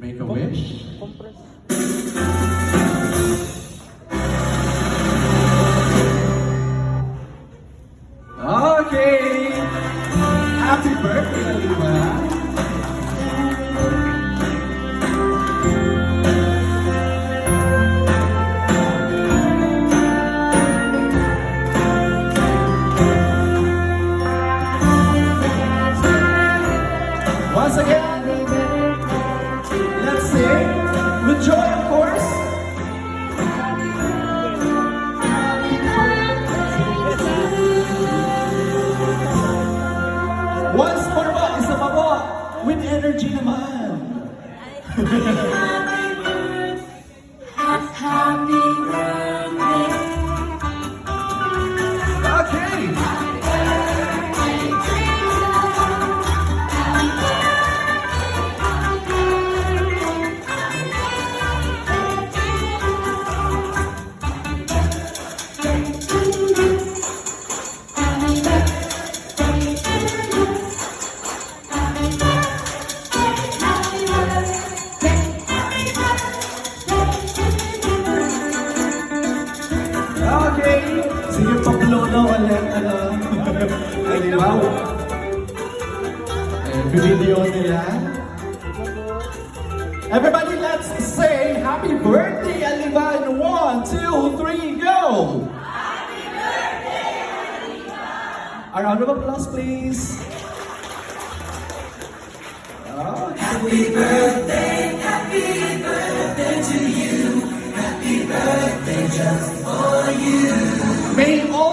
Make a wish. Okay. Happy birthday, Aliva. Once again, let's sing with joy, of course. Once more po, isa pa po, with energy naman. Happy birthday. Okay. Okay. Sige, pa-blow na ulit. Ay, wow. Video nila. Everybody, let's say happy birthday, Aliva, in 1, 2, 3, go! Happy birthday, Aliva! A round of applause, please. Happy birthday to you. Happy birthday just for you. May all